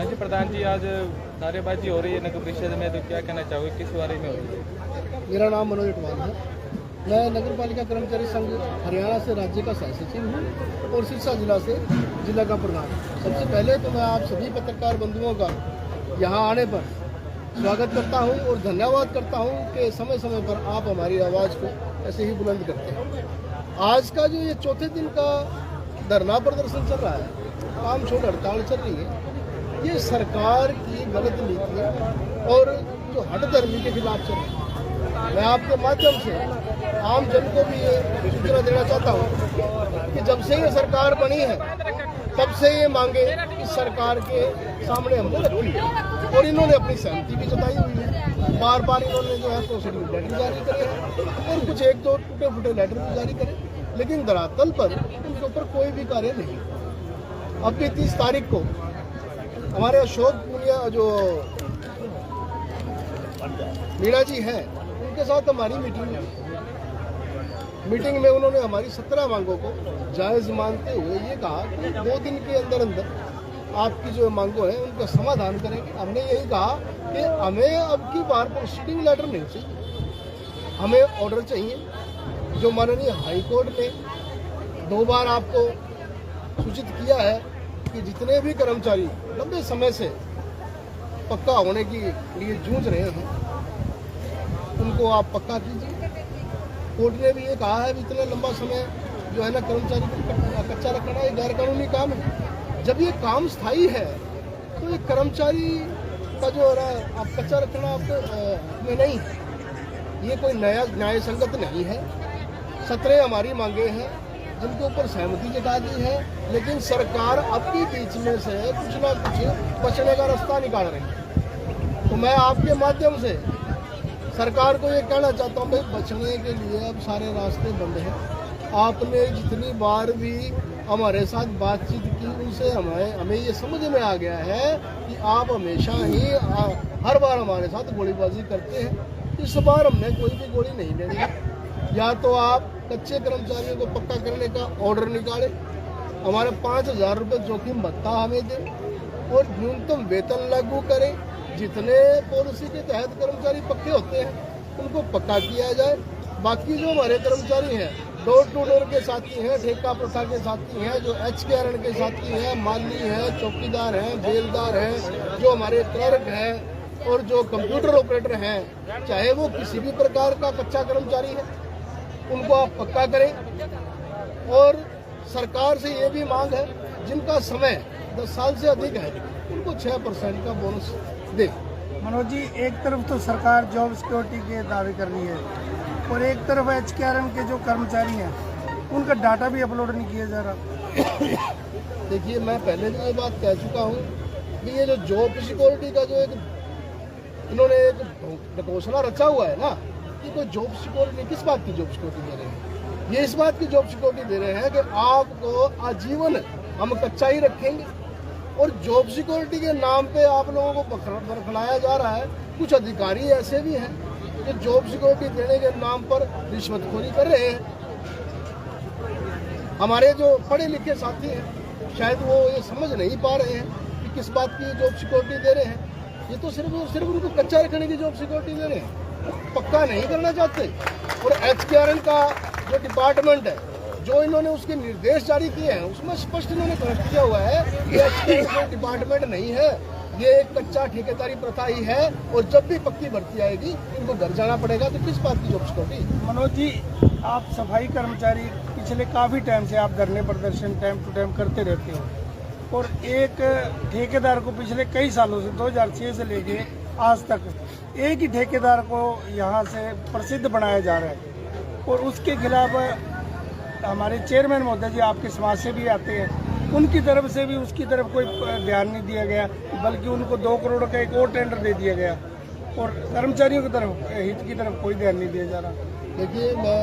हाँ जी प्रधान जी, आज नारेबाजी हो रही है नगर परिषद में, तो क्या कहना चाहोगे, किस बारे में हो रही है? मेरा नाम मनोज अटवाल है। मैं नगर पालिका कर्मचारी संघ हरियाणा से राज्य का सह सचिव हूँ और सिरसा जिला से जिला का प्रधान। सबसे पहले तो मैं आप सभी पत्रकार बंधुओं का यहाँ आने पर स्वागत करता हूँ और धन्यवाद करता हूँ कि समय समय पर आप हमारी आवाज़ को ऐसे ही बुलंद करते हैं। आज का जो ये चौथे दिन का धरना प्रदर्शन चल रहा है, काम छोड़ हड़ताल चल रही है, ये सरकार की गलत नीति और जो हठधर्मी के खिलाफ चल रही है। मैं आपके माध्यम से आम जन को भी ये सूचना देना चाहता हूँ कि जब से ये सरकार बनी है तब से ये मांगे इस सरकार के सामने हमने रखी है और इन्होंने अपनी सहमति भी जताई हुई है। बार बार इन्होंने जो है प्रोसीडिंग लेटर जारी करे हैं और कुछ एक दो टूटे फूटे लेटर भी जारी करे, लेकिन धरातल पर उनके ऊपर कोई भी कार्य नहीं। अभी 30 तारीख को हमारे अशोक पुनिया जो मीणा जी हैं, उनके साथ हमारी मीटिंग में उन्होंने हमारी 17 मांगों को जायज़ मानते हुए ये कहा कि 2 दिन के अंदर अंदर आपकी जो मांगों हैं उनका समाधान करेंगे। हमने यही कहा कि हमें अब की बार प्रोसीडिंग लेटर नहीं चाहिए, हमें ऑर्डर चाहिए। जो माननीय हाई कोर्ट ने 2 बार आपको सूचित किया है कि जितने भी कर्मचारी लंबे समय से पक्का होने के लिए जूझ रहे हैं उनको आप पक्का कीजिए। कोर्ट ने भी ये कहा है कि इतना लंबा समय जो है ना कर्मचारी को कच्चा रखना ये गैर कानूनी काम है। जब ये काम स्थायी है तो ये कर्मचारी का जो है ना आप कच्चा रखना आपको में नहीं है, ये कोई नया न्याय संगत नहीं है। 17 हमारी मांगे हैं जिनके ऊपर सहमति जता दी है, लेकिन सरकार अपनी बीच में से कुछ ना कुछ बचने का रास्ता निकाल रही है। तो मैं आपके माध्यम से सरकार को ये कहना चाहता हूँ, भाई बचने के लिए अब सारे रास्ते बंद हैं। आपने जितनी बार भी हमारे साथ बातचीत की उनसे हमें ये समझ में आ गया है कि आप हमेशा ही हर बार हमारे साथ गोलीबाजी करते हैं। इस बार हमने कोई भी गोली नहीं लेनी। या तो आप कच्चे कर्मचारियों को पक्का करने का ऑर्डर निकालें, हमारे 5,000 रुपये जोखिम भत्ता हमें दें और न्यूनतम वेतन लागू करें। जितने पॉलिसी के तहत कर्मचारी पक्के होते हैं उनको पक्का किया जाए। बाकी जो हमारे कर्मचारी हैं, डोर टू डोर के साथी हैं, ठेका प्रथा के साथी हैं, जो HKRN के साथी हैं, माली हैं, चौकीदार हैं, बेलदार हैं, जो हमारे क्लर्क हैं और जो कंप्यूटर ऑपरेटर हैं, चाहे वो किसी भी प्रकार का कच्चा कर्मचारी है, उनको आप पक्का करें। और सरकार से ये भी मांग है जिनका समय 10 साल से अधिक है उनको 6% का बोनस दे। मनोज जी, एक तरफ तो सरकार जॉब सिक्योरिटी के दावे कर रही है और एक तरफ HKRN के जो कर्मचारी हैं उनका डाटा भी अपलोड नहीं किया जा रहा। देखिए, मैं पहले भी ये बात कह चुका हूँ कि ये जो जॉब सिक्योरिटी का जो एक इन्होंने एक घोषणा रचा हुआ है ना कि कोई जॉब सिक्योरिटी, किस बात की जॉब सिक्योरिटी दे रहे हैं? ये इस बात की जॉब सिक्योरिटी दे रहे हैं कि आपको आजीवन हम कच्चा ही रखेंगे। और जॉब सिक्योरिटी के नाम पे आप लोगों को बरखलाया जा रहा है। कुछ अधिकारी ऐसे भी हैं जो जॉब सिक्योरिटी देने के नाम पर रिश्वतखोरी कर रहे हैं। हमारे जो पढ़े लिखे साथी हैं शायद वो ये समझ नहीं पा रहे हैं कि किस बात की जॉब सिक्योरिटी दे रहे हैं। ये तो सिर्फ उनको कच्चा रखने की जॉब सिक्योरिटी दे रहे हैं, पक्का नहीं करना चाहते। और HKRN का जो डिपार्टमेंट है, जो इन्होंने उसके निर्देश जारी किए हैं उसमें स्पष्ट इन्होंने कनेक्ट किया हुआ है कि HKRN डिपार्टमेंट नहीं है, ये एक कच्चा ठेकेदारी प्रथा ही है और जब भी पक्की भर्ती आएगी इनको घर जाना पड़ेगा। तो किस बात की जॉब सिक्योरिटी? मनोज जी, आप सफाई कर्मचारी पिछले काफ़ी टाइम से आप धरने प्रदर्शन टाइम टू टाइम करते रहते हो और एक ठेकेदार को पिछले कई सालों से 2006 से लेके आज तक एक ही ठेकेदार को यहाँ से प्रसिद्ध बनाया जा रहा है और उसके खिलाफ हमारे चेयरमैन महोदय जी आपके समाज से भी आते हैं, उनकी तरफ से भी उसकी तरफ कोई ध्यान नहीं दिया गया, बल्कि उनको 2 करोड़ का एक और टेंडर दे दिया गया और कर्मचारियों की तरफ हित की तरफ कोई ध्यान नहीं दिया जा रहा। देखिए, मैं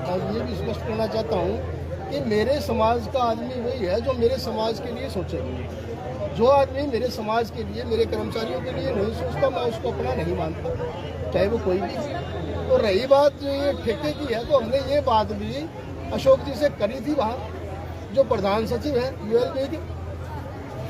आज ये भी स्पष्ट करना चाहता हूँ कि मेरे समाज का आदमी वही है जो मेरे समाज के लिए सोचे। जो आदमी मेरे समाज के लिए, मेरे कर्मचारियों के लिए नहीं सोचता, मैं उसको अपना नहीं मानता, चाहे वो कोई भी। तो रही बात जो ये ठेके की है, तो हमने ये बात भी अशोक जी से करी थी, वहाँ जो प्रधान सचिव हैं ULB के,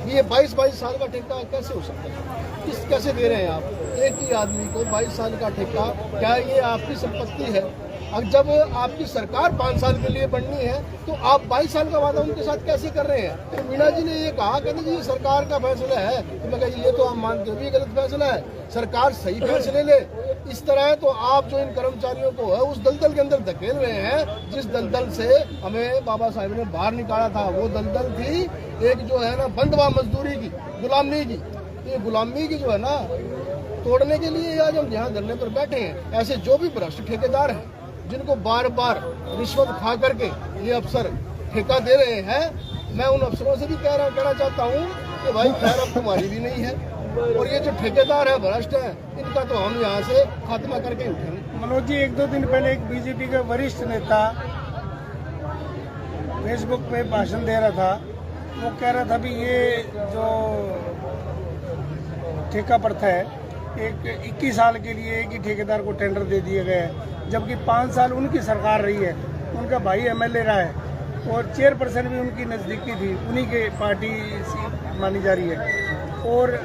ये 22 साल का ठेका कैसे हो सकता है? कैसे दे रहे हैं आप एक ही आदमी को 22 साल का ठेका? क्या ये आपकी संपत्ति है? अब जब आपकी सरकार 5 साल के लिए बननी है तो आप 22 साल का वादा उनके साथ कैसे कर रहे हैं? तो मीणा जी ने ये कहा, कहते जी ये सरकार का फैसला है। तो मैं कहा ये तो हम मानते हैं भी गलत फैसला है, सरकार सही फैसले ले। इस तरह है तो आप जो इन कर्मचारियों को है उस दलदल के अंदर धकेल रहे हैं जिस दलदल से हमें बाबा साहब ने बाहर निकाला था। वो दलदल थी एक जो है ना बंधवा मजदूरी की, गुलामी की। ये गुलामी की जो है ना तोड़ने के लिए आज हम यहाँ धरने पर बैठे हैं। ऐसे जो भी भ्रष्ट ठेकेदार हैं जिनको बार बार रिश्वत खा करके ये अफसर ठेका दे रहे हैं, मैं उन अफसरों से भी कहना चाहता हूँ कि भाई खैर अब तुम्हारी भी नहीं है, और ये जो ठेकेदार है भ्रष्ट है इनका तो हम यहाँ से खात्मा करके उठेंगे। मनोज जी, 1-2 दिन पहले एक बीजेपी का वरिष्ठ नेता फेसबुक पे भाषण दे रहा था। वो कह रहा था भी ये जो ठेका प्रथा है, एक 21 साल के लिए एक ही ठेकेदार को टेंडर दे दिए गए हैं, जबकि 5 साल उनकी सरकार रही है, उनका भाई एमएलए रहा है और चेयरपर्सन भी उनकी नज़दीकी थी, उन्हीं के पार्टी मानी जा रही है। और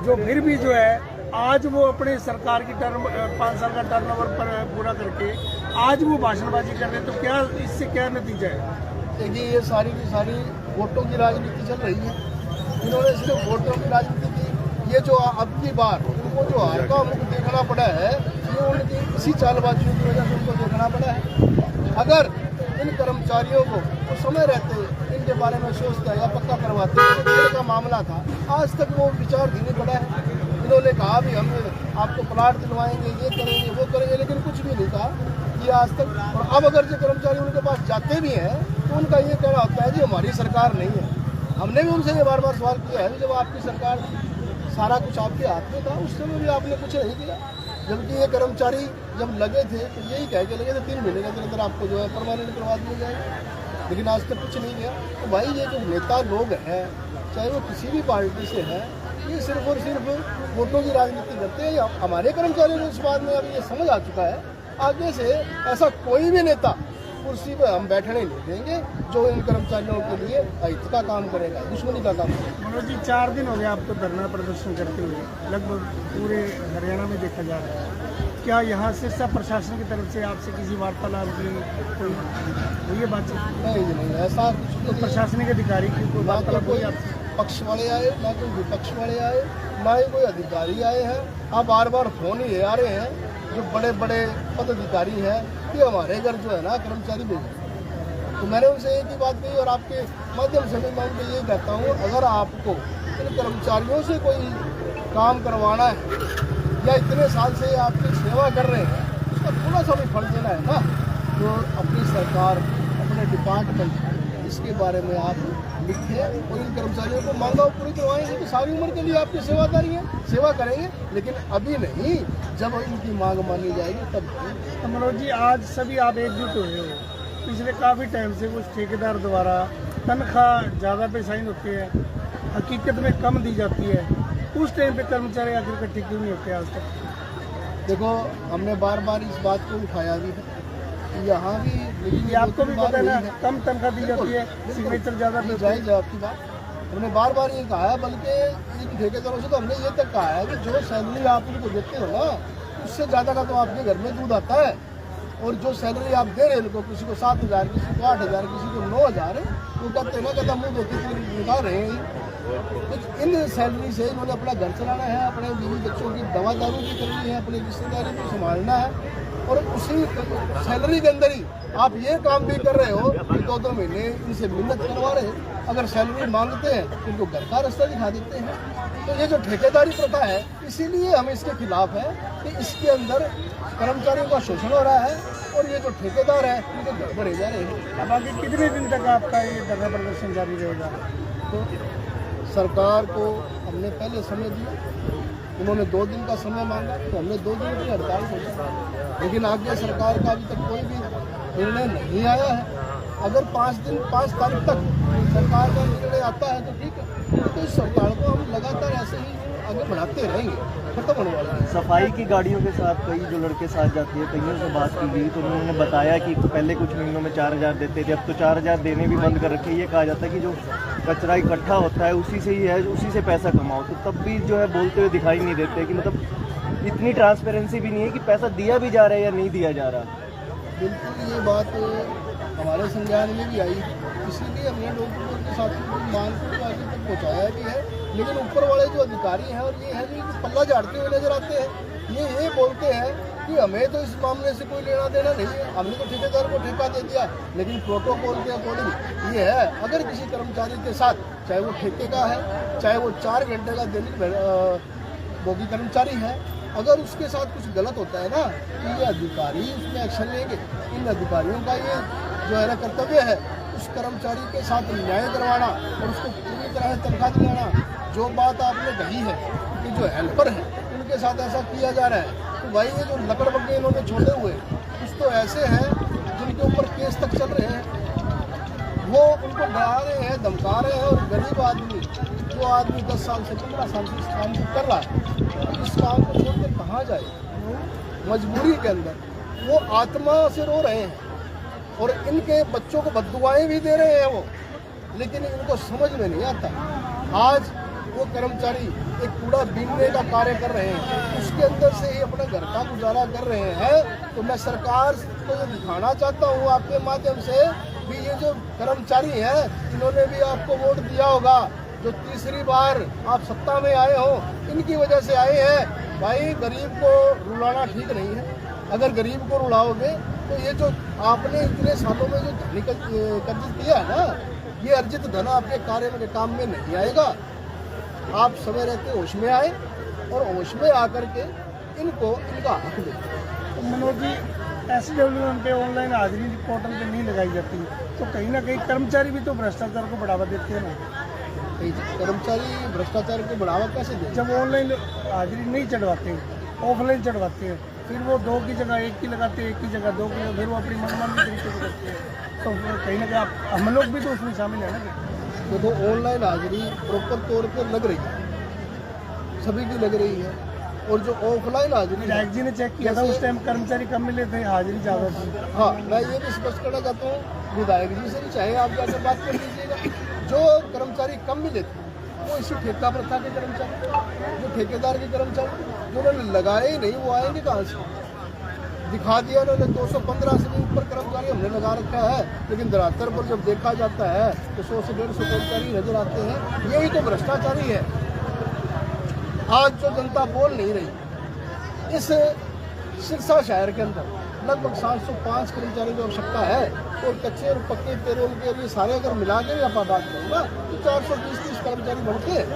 जो फिर भी जो है आज वो अपने सरकार की टर्म 5 साल का टर्नओवर पर पूरा करके आज वो भाषणबाजी कर रहे हैं, तो क्या इससे क्या नतीजा है? देखिए ये सारी की सारी वोटों की राजनीति चल रही है। इन्होंने सिर्फ वोटों की राजनीति की। ये जो अब की बार उनको जो हार का मुख देखना पड़ा है ये उनकी इसी चालबाजियों की वजह से उनको देखना पड़ा है। अगर इन कर्मचारियों को तो समय रहते इनके बारे में सोचता या पक्का करवाते, तो का मामला था, आज तक वो विचार नहीं पड़ा है। इन्होंने कहा भी हम आपको प्लाट दिलवाएंगे, ये करेंगे, वो करेंगे, लेकिन कुछ भी नहीं कहा ये आज तक। और अब अगर जो कर्मचारी उनके पास जाते भी हैं तो उनका ये कहना होता है कि हमारी सरकार नहीं है। हमने भी उनसे ये बार बार सवाल किया है, जब आपकी सरकार सारा कुछ आपके हाथ में था उस समय भी आपने कुछ नहीं किया। जबकि ये कर्मचारी जब लगे थे तो यही कह के लगे थे 3 महीने के अंदर आपको जो है परमानेंट करवा दिया जाएगा, लेकिन आज तक कुछ नहीं किया। तो भाई ये जो नेता लोग हैं चाहे वो किसी भी पार्टी से हैं, ये सिर्फ और सिर्फ वोटों की राजनीति करते हैं। हमारे कर्मचारियों को इस बात में अब ये समझ आ चुका है, आगे से ऐसा कोई भी नेता कुर्सी पर हम बैठने नहीं देंगे जो इन कर्मचारियों के लिए अहित का काम करेगा, दुश्मनी का काम करेगा। मनोज जी, 4 दिन हो गए आपको धरना प्रदर्शन करते हुए, लगभग पूरे हरियाणा में देखा जा रहा है। क्या यहाँ सिरसा प्रशासन की तरफ से आपसे किसी वार्तालाप की कोई हुई है बातचीत? नहीं, ऐसा कुछ तो प्रशासनिक अधिकारी की कोई वार्तालाप हुई आपसे? पक्ष वाले आए ना कोई विपक्ष वाले आए, ना ही कोई अधिकारी आए हैं। आप बार बार फोन ही आ रहे हैं जो बड़े बड़े पदाधिकारी हैं कि हमारे घर जो है ना कर्मचारी भेजे। तो मैंने उनसे एक ही बात कही और आपके माध्यम से मैं उनको ये कहता हूँ, अगर आपको इन कर्मचारियों से कोई काम करवाना है या इतने साल से आपकी सेवा कर रहे हैं, उसका थोड़ा सा भी फल देना है ना, तो अपनी सरकार अपने डिपार्टमेंट इसके बारे में आप लिखे और इन कर्मचारियों को मांगा पूरी करवाएंगे कि सारी उम्र के लिए आपकी सेवादारी है, सेवा करेंगे, लेकिन अभी नहीं, जब इनकी मांग मानी जाएगी तब। तो मनोज जी, आज सभी आप एकजुट हुए हो, पिछले काफ़ी टाइम से कुछ ठेकेदार द्वारा तनख्वाह ज़्यादा पे साइन होती है, हकीकत में कम दी जाती है, उस टाइम पे कर्मचारी आखिर इकट्ठे क्यों नहीं होते आज तक? देखो हमने बार बार इस बात को उठाया भी है, यहाँ भी, लेकिन ये आपको भी पता है ना, कम तनख्वाह दी जाती है, सिग्नेचर ज़्यादा पे जायज़ है आपकी बात। हमने बार बार ये कहा है, बल्कि इन ठेकेदारों से तो हमने ये तक कहा है कि जो सैलरी आप उनको देते हो ना उससे ज़्यादा का तो आपके घर में दूध आता है, और जो सैलरी आप दे रहे हैं उनको, किसी को 7,000, किसी को 8,000, किसी को 9,000, वो कहते हैं ना कहता मुँह धोती निकाल रहे हैं। तो इन सैलरी से इन्होंने अपना घर चलाना है, अपने बीवी बच्चों की दवा दारू की करनी है, अपनी रिश्तेदारी को संभालना है, और उसी सैलरी के अंदर ही आप ये काम भी कर रहे हो कि 2-2 महीने इनसे मिन्नत करवा रहे हैं। अगर सैलरी मांगते हैं तो इनको घर का रास्ता दिखा देते हैं। तो ये जो ठेकेदारी प्रथा है, इसीलिए हम इसके खिलाफ है कि इसके अंदर कर्मचारियों का शोषण हो रहा है और ये जो ठेकेदार है इनके घर भरे जा रहे हैं। अब आगे कितने दिन तक आपका ये धरना प्रदर्शन जारी रहेगा? तो सरकार को हमने पहले समय दिया, उन्होंने 2 दिन का समय मांगा तो हमने 2 दिन की हड़ताल घोषित, लेकिन आगे सरकार का अभी तक कोई भी निर्णय नहीं आया है। अगर 5 तारीख तक सरकार का निर्णय आता है तो ठीक है, तो इस हड़ताल को हम लगातार ऐसे ही आगे बढ़ाते रहेंगे, खत्म होने वाला है। सफाई की गाड़ियों के साथ कई जो लड़के साथ जाती है, कईयों से बात की गई तो उन्होंने बताया कि पहले कुछ महीनों में 4,000 देते थे, अब तो 4,000 देने भी बंद कर रखे। ये कहा जाता है कि जो कचरा इकट्ठा होता है उसी से ही है, उसी से पैसा कमाओ, तो तब भी जो है बोलते हुए दिखाई नहीं देते कि मतलब इतनी ट्रांसपेरेंसी भी नहीं है कि पैसा दिया भी जा रहा है या नहीं दिया जा रहा। बिल्कुल ये बात हमारे संज्ञान में भी आई, इसीलिए हमने लोगों के साथियों को मान को आगे तक पहुँचाया भी है। लेकिन ऊपर वाले जो अधिकारी हैं और ये है कि पल्ला झाड़ते हुए नजर आते हैं। ये बोलते हैं कि हमें तो इस मामले से कोई लेना देना नहीं है, हमने तो ठेकेदार को ठेका दे दिया। लेकिन प्रोटोकॉल के अकॉर्डिंग ये है, अगर किसी कर्मचारी के साथ, चाहे वो ठेके का है, चाहे वो 4 घंटे का दैनिक बोगी कर्मचारी है, अगर उसके साथ कुछ गलत होता है ना, तो ये अधिकारी उसमें एक्शन लेंगे। इन अधिकारियों का ये जो है ना कर्तव्य है, उस कर्मचारी के साथ न्याय करवाना और उसको पूरी तरह से तनख्वाह दिलाना। जो बात आपने कही है कि जो हेल्पर हैं उनके साथ ऐसा किया जा रहा है, तो भाई ये जो लकड़बग्गे इन्होंने छोड़े हुए कुछ तो ऐसे हैं जिनके ऊपर केस तक चल रहे हैं, वो उनको डरा रहे हैं, धमका रहे हैं। और गरीब आदमी, जो आदमी 10 साल से 15 साल से इस काम को कर रहा है, इस काम को छोड़ कर कहाँ जाए? मजबूरी के अंदर वो आत्मा से रो रहे हैं और इनके बच्चों को बद्दुआएं भी दे रहे हैं वो, लेकिन इनको समझ में नहीं आता। आज वो कर्मचारी एक कूड़ा बीनने का कार्य कर रहे हैं, उसके अंदर से ही अपने घर का गुजारा कर रहे हैं। तो मैं सरकार को ये दिखाना चाहता हूँ आपके माध्यम से भी, ये जो कर्मचारी हैं इन्होंने भी आपको वोट दिया होगा, जो तीसरी बार आप सत्ता में आए हो, इनकी वजह से आए हैं। भाई गरीब को रुलाना ठीक नहीं है। अगर गरीब को रुलाओगे तो ये जो आपने इतने सालों में जो धन कर्ज दिया है ना, ये अर्जित धन आपके कार्य में काम में नहीं आएगा। आप समय रहते होश में आए और होश में आकर के इनको इनका हक दें। तो मनोज जी, SWM पे ऑनलाइन हाजिरी पोर्टल पे नहीं लगाई जाती, तो कहीं ना कहीं कर्मचारी भी तो भ्रष्टाचार को बढ़ावा देते हैं ना। कर्मचारी भ्रष्टाचार को बढ़ावा कैसे दें? जब ऑनलाइन हाजिरी नहीं चढ़वाते, ऑफलाइन चढ़वाते हैं, फिर वो 2 की जगह 1 की लगाते हैं, 1 की जगह 2 की, फिर वो अपनी मनमानी तरीके से करते हैं। तो कहीं ना कहीं हम लोग भी तो उसमें शामिल है ना। तो ऑनलाइन हाजिरी प्रॉपर तौर पर लग रही है, सभी की लग रही है। और जो ऑफलाइन हाजिरी, विधायक जी ने चेक किया था, उस टाइम कर्मचारी कम मिले थे, हाजिरी ज़्यादा थी। हाँ, मैं ये भी स्पष्ट करना चाहता हूँ, विधायक जी से भी चाहे आप जाकर बात कर लीजिएगा। जो कर्मचारी कम मिले थे वो इसी ठेका प्रथा के कर्मचारी, जो ठेकेदार के कर्मचारी, जो उन्होंने लगाए ही नहीं, वो आएंगे कहाँ से? दिखा दिया उन्होंने 215 से भी ऊपर कर्मचारी हमने लगा रखा है, लेकिन धरातल पर जब देखा जाता है तो 100 से 150 कर्मचारी नजर आते हैं। यही तो भ्रष्टाचारी है। आज जो जनता बोल नहीं रही, इस सिरसा शहर के अंदर लगभग 705 कर्मचारी की आवश्यकता है, और कच्चे और पक्के पेरोल के लिए सारे अगर मिला के आप बात करूँगा तो 420-30 कर्मचारी बढ़ते हैं।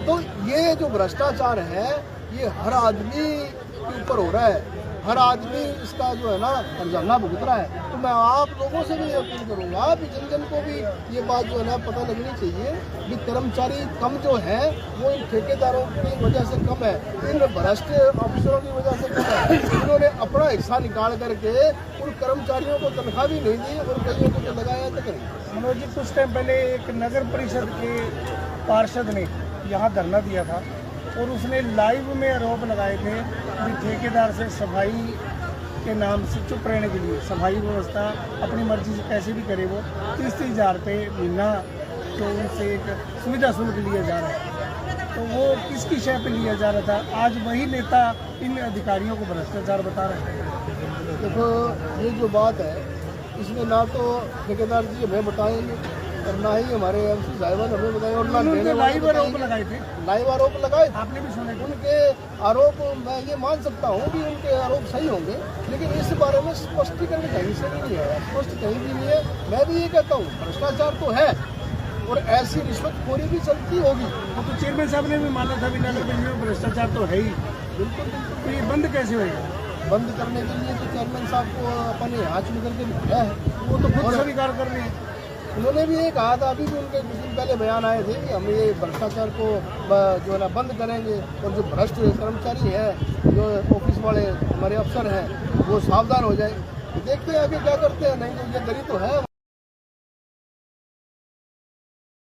तो ये जो भ्रष्टाचार है ये हर आदमी के ऊपर हो रहा है, हर आदमी इसका जो है ना हर्जाना भुगत रहा है। तो मैं आप लोगों से भी अपील करूँगा कि जन जन को भी ये बात जो है ना पता लगनी चाहिए कि कर्मचारी कम जो है वो इन ठेकेदारों की वजह से कम है, इन भ्रष्ट अफसरों की वजह से कम है। इन्होंने अपना हिस्सा निकाल करके उन कर्मचारियों को तनख्वाह भी नहीं दी और कईयों को तो लगाया तक नहीं। मनोज जी, कुछ टाइम पहले एक नगर परिषद के पार्षद ने यहाँ धरना दिया था और उसने लाइव में आरोप लगाए थे कि ठेकेदार से सफाई के नाम से चुप रहने के लिए, सफाई व्यवस्था अपनी मर्जी से कैसे भी करे, वो 30-30 हज़ार रुपये महीना तो उनसे एक सुविधा शुल्क लिया जा रहा है। तो वो किसकी शय पे लिया जा रहा था? आज वही नेता इन अधिकारियों को भ्रष्टाचार बता रहे हैं। देखो, ये जो बात है इसमें ना तो ठेकेदार जी हमें बताएंगे और ना ही हमारे MC साहिबान हमें बताएंगे, और ना उन्होंने लाइव आरोप लगाए थे। लाइव आरोप लगाए, आपने भी सुने? उनके आरोप मैं ये मान सकता हूँ कि उनके आरोप सही होंगे, लेकिन इस बारे में स्पष्टीकरण कहीं से भी नहीं है, स्पष्ट कहीं भी नहीं है। मैं भी ये कहता हूँ भ्रष्टाचार तो है और ऐसी रिश्वतखोरी भी चलती होगी। तो चेयरमैन साहब ने भी माना था नगर निगम में भ्रष्टाचार तो है ही। बिल्कुल। तो ये बंद कैसे होएगा? बंद करने के लिए तो चेयरमैन साहब को अपने हाथ चुन करके दिखाया है, वो तो खुद स्वीकार कर रहे हैं। उन्होंने भी ये कहा था, अभी भी उनके कुछ दिन पहले बयान आए थे कि हम ये भ्रष्टाचार को जो है ना बंद करेंगे, और जो भ्रष्ट कर्मचारी है, जो ऑफिस वाले हमारे अफसर हैं, वो सावधान हो जाए। देखते हैं आगे क्या करते हैं। नहीं तो ये गरीब तो है।